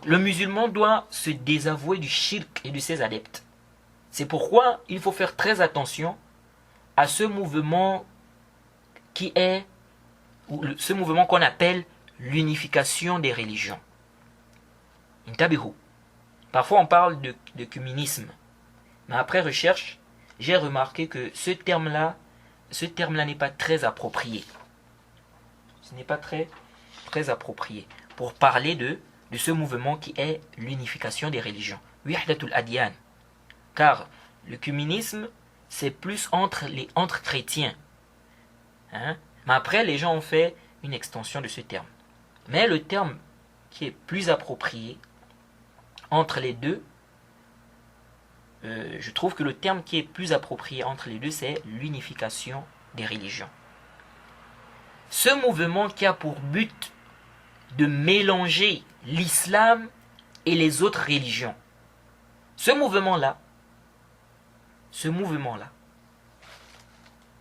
le musulman doit se désavouer du shirk et de ses adeptes. C'est pourquoi il faut faire très attention à ce mouvement qui est, ou ce mouvement qu'on appelle l'unification des religions. Intabihu. Parfois on parle de communisme, mais après recherche, j'ai remarqué que ce terme-là n'est pas très approprié. Ce n'est pas très approprié pour parler de ce mouvement qui est l'unification des religions. Wihdatul Adyan. Car le communisme, c'est plus entre chrétiens. Hein? Mais après, les gens ont fait une extension de ce terme. Mais le terme qui est plus approprié entre les deux, je trouve que le terme qui est plus approprié entre les deux, c'est l'unification des religions. Ce mouvement qui a pour but de mélanger l'islam et les autres religions, ce mouvement-là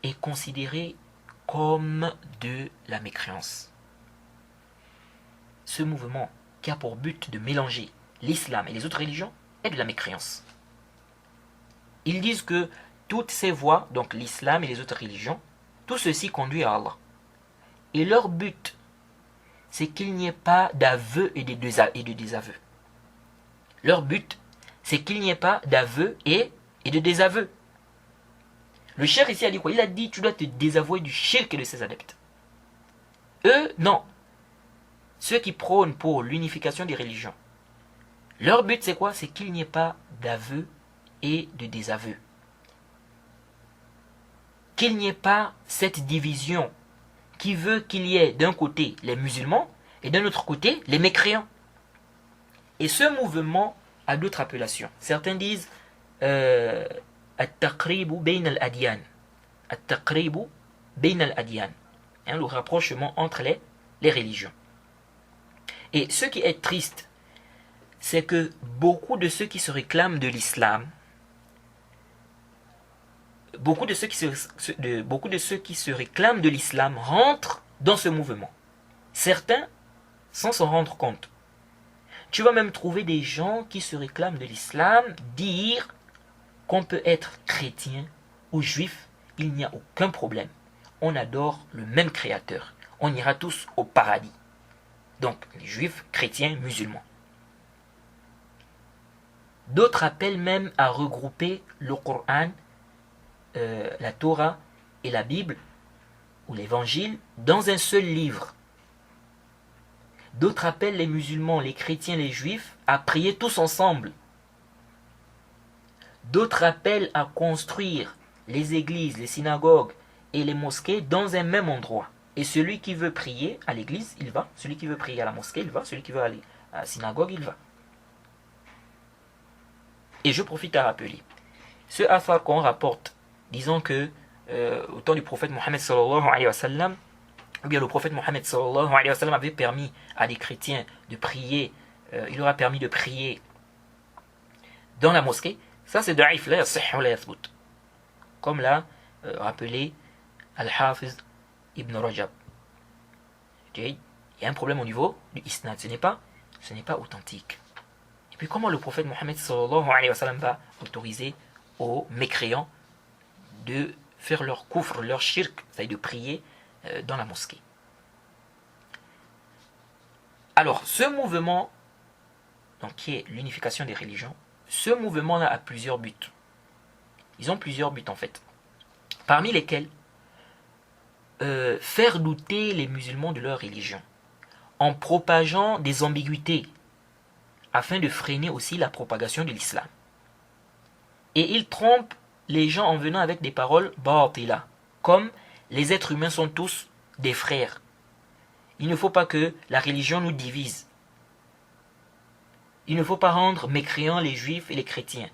est considéré comme de la mécréance. Ce mouvement qui a pour but de mélanger l'islam et les autres religions est de la mécréance. Ils disent que toutes ces voies, donc l'islam et les autres religions, tout ceci conduit à Allah. Et leur but, c'est qu'il n'y ait pas d'aveu et de désaveu. Leur but, c'est qu'il n'y ait pas d'aveu et de désaveu. Le cheikh ici a dit quoi? Il a dit tu dois te désavouer du shirk et de ses adeptes. Eux, non. Ceux qui prônent pour l'unification des religions, leur but c'est quoi? C'est qu'il n'y ait pas d'aveu et de désaveu. Qu'il n'y ait pas cette division qui veut qu'il y ait d'un côté les musulmans et d'un autre côté les mécréants. Et ce mouvement a d'autres appellations. Certains disent At-taqribu bayn al-adyan. At-taqribu bayn al-adyan. Le rapprochement entre les religions. Et ce qui est triste, c'est que beaucoup de ceux qui se réclament de l'islam, beaucoup de ceux qui se réclament de l'islam rentrent dans ce mouvement. Certains sans s'en rendre compte. Tu vas même trouver des gens qui se réclament de l'islam dire qu'on peut être chrétien ou juif, il n'y a aucun problème. On adore le même créateur. On ira tous au paradis. Donc, les juifs, chrétiens, musulmans. D'autres appellent même à regrouper le Coran, la Torah et la Bible, ou l'Évangile, dans un seul livre. D'autres appellent les musulmans, les chrétiens, les juifs à prier tous ensemble. D'autres appellent à construire les églises, les synagogues et les mosquées dans un même endroit. Et celui qui veut prier à l'église, il va. Celui qui veut prier à la mosquée, il va. Celui qui veut aller à la synagogue, il va. Et je profite à rappeler, ce affaire qu'on rapporte, disant que au temps du prophète Mohammed sallallahu alayhi wa sallam, ou bien le prophète Mohammed sallallahu alayhi wa sallam avait permis à des chrétiens de prier, il leur a permis de prier dans la mosquée, ça c'est da'if, la yasih wa la yathbut. Comme l'a rappelé Al-Hafiz Ibn Rajab. Il y a un problème au niveau du isnad, ce n'est pas authentique. Et puis comment le prophète Mohammed sallallahu alayhi wa sallam va autoriser aux mécréants de faire leur kufr, leur shirk, c'est-à-dire de prier dans la mosquée. Alors, ce mouvement, donc, qui est l'unification des religions, ce mouvement-là a plusieurs buts. Ils ont plusieurs buts en fait. Parmi lesquels, faire douter les musulmans de leur religion, en propageant des ambiguïtés, afin de freiner aussi la propagation de l'islam. Et ils trompent les gens en venant avec des paroles batila, comme les êtres humains sont tous des frères. Il ne faut pas que la religion nous divise. Il ne faut pas rendre mécréants les juifs et les chrétiens.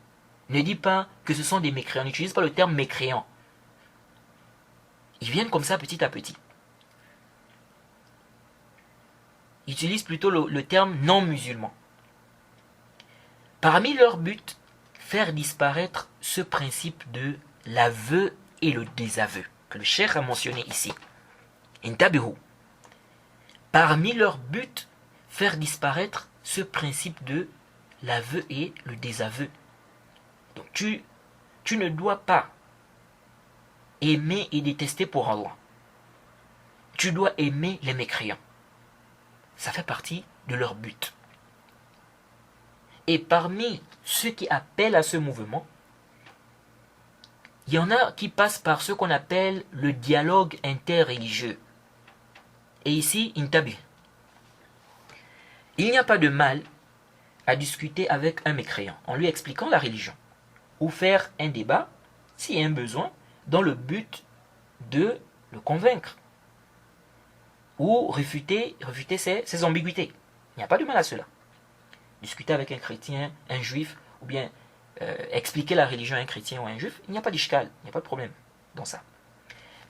Ne dis pas que ce sont des mécréants. N'utilise pas le terme mécréant. Ils viennent comme ça petit à petit. Ils utilisent plutôt le terme non-musulman. Parmi leurs buts, faire disparaître ce principe de l'aveu et le désaveu que le cheikh a mentionné ici. Intabihu. Parmi leurs buts, faire disparaître ce principe de l'aveu et le désaveu. Donc tu ne dois pas aimer et détester pour Allah. Tu dois aimer les mécréants. Ça fait partie de leur but. Et parmi ceux qui appellent à ce mouvement, il y en a qui passent par ce qu'on appelle le dialogue interreligieux. Et ici, intabi. Il n'y a pas de mal à discuter avec un mécréant en lui expliquant la religion, ou faire un débat, s'il y a un besoin, dans le but de le convaincre, ou réfuter ses ambiguïtés. Il n'y a pas de mal à cela. Discuter avec un chrétien, un juif, ou bien expliquer la religion à un chrétien ou à un juif, il n'y a pas d'ishkal, il n'y a pas de problème dans ça.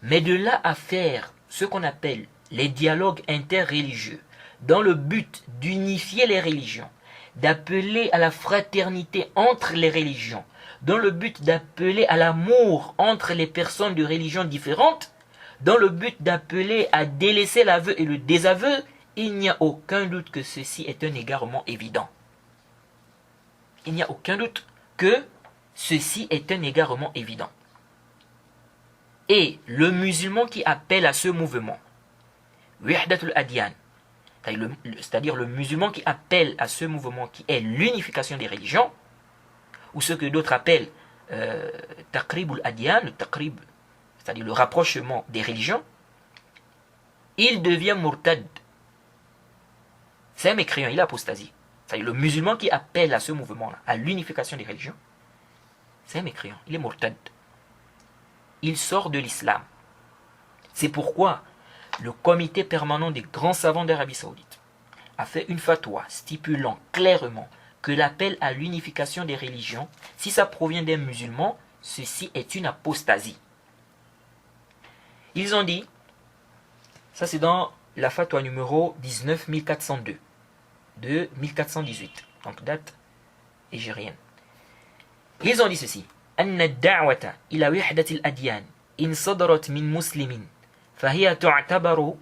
Mais de là à faire ce qu'on appelle les dialogues interreligieux, dans le but d'unifier les religions, d'appeler à la fraternité entre les religions, dans le but d'appeler à l'amour entre les personnes de religions différentes, dans le but d'appeler à délaisser l'aveu et le désaveu, il n'y a aucun doute que ceci est un égarement évident. Il n'y a aucun doute que ceci est un égarement évident. Et le musulman qui appelle à ce mouvement, Wihdatul Adyan, c'est-à-dire le musulman qui appelle à ce mouvement qui est l'unification des religions, ou ce que d'autres appellent Taqribul Adyan, le taqrib, c'est-à-dire le rapprochement des religions, il devient murtad. C'est un mécréant, il est apostasie. C'est-à-dire le musulman qui appelle à ce mouvement-là, à l'unification des religions, c'est un mécréant, il est murtad. Il sort de l'islam. C'est pourquoi le comité permanent des grands savants d'Arabie Saoudite a fait une fatwa stipulant clairement que l'appel à l'unification des religions, si ça provient d'un musulman, ceci est une apostasie. Ils ont dit, ça c'est dans la fatwa numéro 19402 de 1418, donc date égérienne. Ils ont dit ceci: أن الدعوة إلى وحدة الأديان إن صدرت من مسلم فهي تعتبر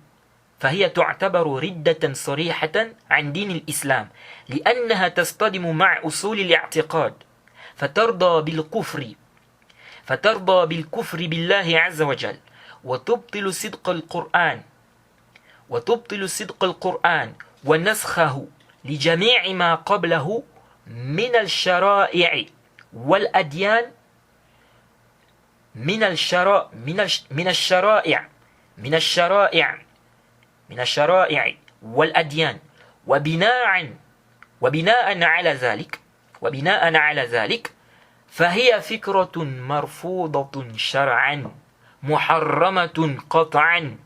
ردة صريحة عن دين الإسلام لأنها تصطدم مع أصول الاعتقاد فترضى بالكفر بالله عز وجل وتبطل صدق القرآن ونسخه لجميع ما قبله من الشرائع والأديان من الشرائع والأديان وبناء على ذلك فهي فكرة مرفوضة شرعا محرمة قطعا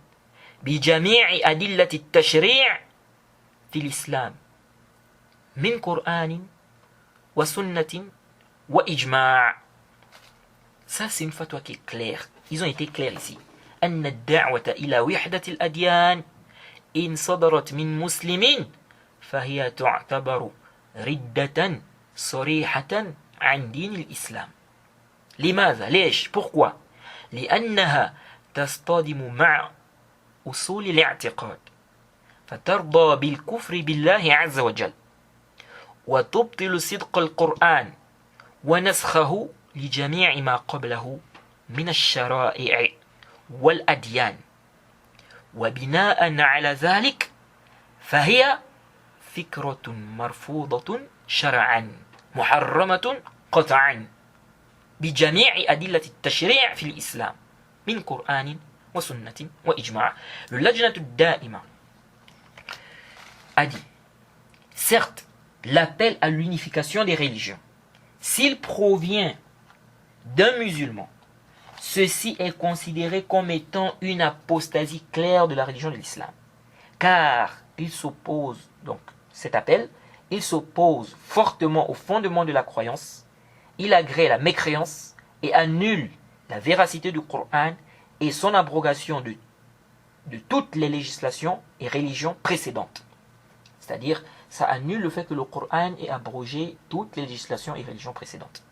بجميع أدلة التشريع في الإسلام من قرآن وسنة وإجماع. Ça c'est une fatwa qui est claire. Ils ont été clairs ici. أن الدعوة إلى وحدة الأديان إن صدرت من مسلم فهي تعتبر ردة صريحة عن دين الإسلام. لماذا؟ ليش؟ Pourquoi؟ لأنها تصطدم مع أصول الاعتقاد فترضى بالكفر بالله عز وجل وتبطل صدق القرآن ونسخه لجميع ما قبله من الشرائع والأديان وبناء على ذلك فهي فكرة مرفوضة شرعا محرمة قطعا بجميع أدلة التشريع في الإسلام من قرآن وسنة وإجماع. Le Lajnatul Da'ima a dit, certes, l'appel à l'unification des religions, s'il provient d'un musulman, ceci est considéré comme étant une apostasie claire de la religion de l'islam. Car il s'oppose, donc cet appel, il s'oppose fortement au fondement de la croyance, il agrée la mécréance et annule la véracité du Coran et son abrogation de toutes les législations et religions précédentes. C'est-à-dire, ça annule le fait que le Coran ait abrogé toutes les législations et religions précédentes.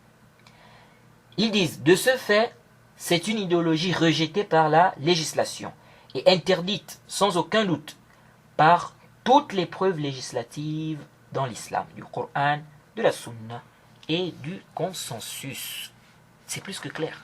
Ils disent, de ce fait, c'est une idéologie rejetée par la législation et interdite sans aucun doute par toutes les preuves législatives dans l'islam, du Coran, de la Sunna et du consensus. C'est plus que clair.